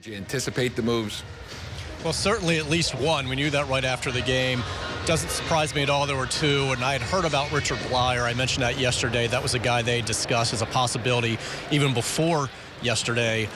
Did you anticipate the moves? Well, certainly at least one. We knew that right after the game. Doesn't surprise me at all there were two, and I had heard about Richard Blyer. I mentioned that yesterday. That was a guy they discussed as a possibility even before yesterday.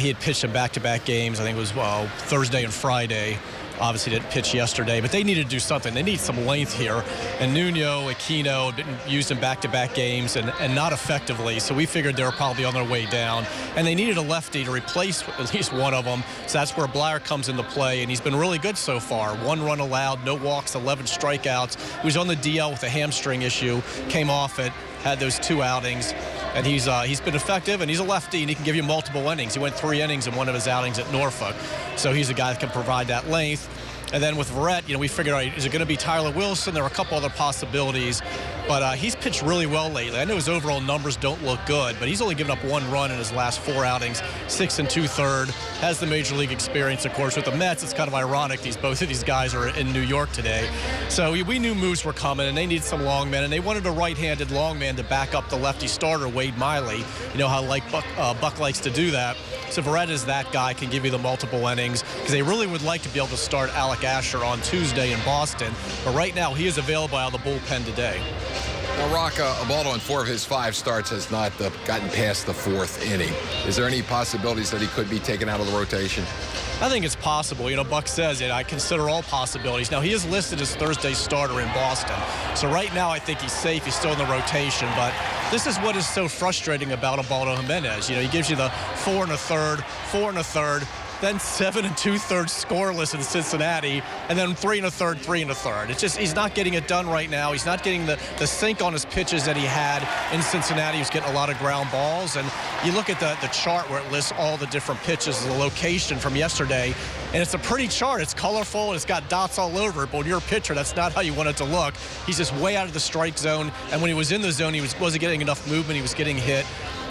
He had pitched in back-to-back games. I think it was Thursday and Friday. Obviously didn't pitch yesterday, but they needed to do something. They need some length here. And Nuno, Aquino didn't use in back-to-back games and not effectively, so we figured they were probably on their way down. And they needed a lefty to replace at least one of them, so that's where Blyer comes into play, and he's been really good so far. 1 run allowed, no walks, 11 strikeouts. He was on the DL with a hamstring issue, came off it, had those 2 outings. And he's been effective, and he's a lefty, and he can give you multiple innings. He went 3 innings in one of his outings at Norfolk. So he's a guy that can provide that length. And then with Verrett, we figured, all right, is it going to be Tyler Wilson? There were a couple other possibilities. But he's pitched really well lately. I know his overall numbers don't look good, but he's only given up 1 run in his last 4 outings, 6 2/3. Has the major league experience, of course. With the Mets, it's kind of ironic. Both of these guys are in New York today. So we knew moves were coming, and they needed some long men, and they wanted a right-handed long man to back up the lefty starter, Wade Miley. You know how Buck likes to do that. So Verrett is that guy, can give you the multiple innings, because they really would like to be able to start Alec Asher on Tuesday in Boston. But right now, he is available out of the bullpen today. Now, Roch, Kubatko in 4 of his 5 starts has not gotten past the 4th inning. Is there any possibilities that he could be taken out of the rotation? I think it's possible. Buck says it. I consider all possibilities. Now, he is listed as Thursday's starter in Boston. So right now, I think he's safe. He's still in the rotation. But this is what is so frustrating about Ubaldo Jimenez. He gives you the 4 1/3, 4 1/3. Then 7 2/3 scoreless in Cincinnati, and then 3 1/3, 3 1/3. It's just he's not getting it done right now. He's not getting the sink on his pitches that he had in Cincinnati. He was getting a lot of ground balls, and you look at the chart where it lists all the different pitches, the location from yesterday, and it's a pretty chart. It's colorful, and it's got dots all over it, but when you're a pitcher, that's not how you want it to look. He's just way out of the strike zone, and when he was in the zone, he wasn't getting enough movement. He was getting hit.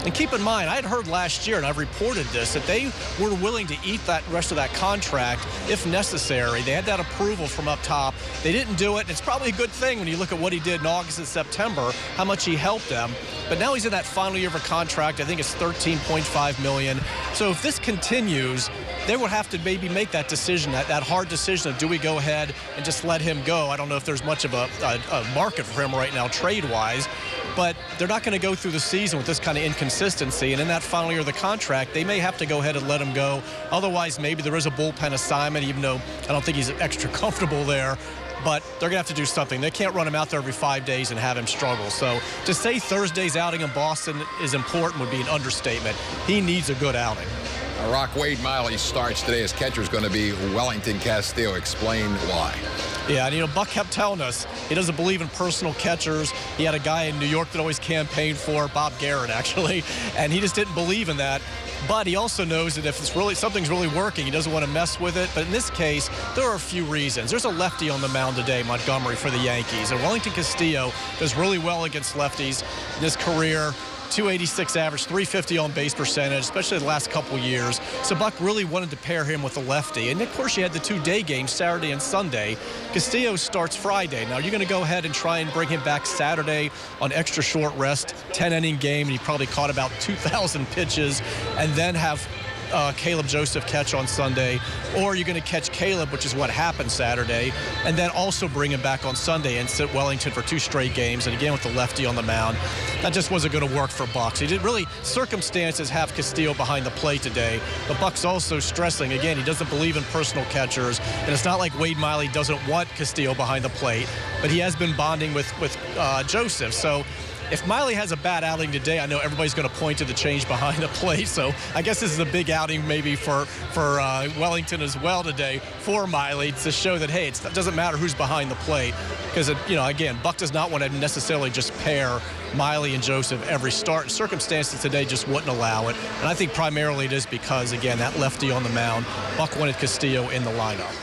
And keep in mind, I had heard last year, and I've reported this, that they were willing to eat that rest of that contract if necessary. They had that approval from up top. They didn't do it, and it's probably a good thing when you look at what he did in August and September, how much he helped them. But now he's in that final year of a contract. I think it's $13.5 million. So if this continues, they would have to maybe make that decision, that hard decision of, do we go ahead and just let him go? I don't know if there's much of a market for him right now trade-wise, but they're not going to go through the season with this kind of inconsistency. And in that final year of the contract, they may have to go ahead and let him go. Otherwise, maybe there is a bullpen assignment, even though I don't think he's extra comfortable there. But they're going to have to do something. They can't run him out there every 5 days and have him struggle. So to say Thursday's outing in Boston is important would be an understatement. He needs a good outing. Roch, Wade Miley starts today. His catcher is going to be Wellington Castillo. Explain why. Yeah, and Buck kept telling us he doesn't believe in personal catchers. He had a guy in New York that always campaigned for, Bob Garrett, actually, and he just didn't believe in that. But he also knows that if something's really working, he doesn't want to mess with it. But in this case, there are a few reasons. There's a lefty on the mound today, Montgomery, for the Yankees. And Wellington Castillo does really well against lefties in his career. 286 average, 350 on base percentage, especially the last couple years. So Buck really wanted to pair him with a lefty. And of course, you had the 2 day games, Saturday and Sunday. Castillo starts Friday. Now, you're going to go ahead and try and bring him back Saturday on extra short rest, 10-inning game, and he probably caught about 2,000 pitches, and then have Caleb Joseph catch on Sunday, or you're going to catch Caleb, which is what happened Saturday, and then also bring him back on Sunday and sit Wellington for 2 straight games, and again with the lefty on the mound. That just wasn't going to work for Buck. So he did really, circumstances have Castillo behind the plate today, but Buck's also stressing, again, he doesn't believe in personal catchers, and it's not like Wade Miley doesn't want Castillo behind the plate, but he has been bonding with Joseph. So if Miley has a bad outing today, I know everybody's going to point to the change behind the plate. So I guess this is a big outing maybe for Wellington as well today for Miley to show that, hey, it doesn't matter who's behind the plate. Because, again, Buck does not want to necessarily just pair Miley and Joseph every start. Circumstances today just wouldn't allow it. And I think primarily it is because, again, that lefty on the mound, Buck wanted Castillo in the lineup.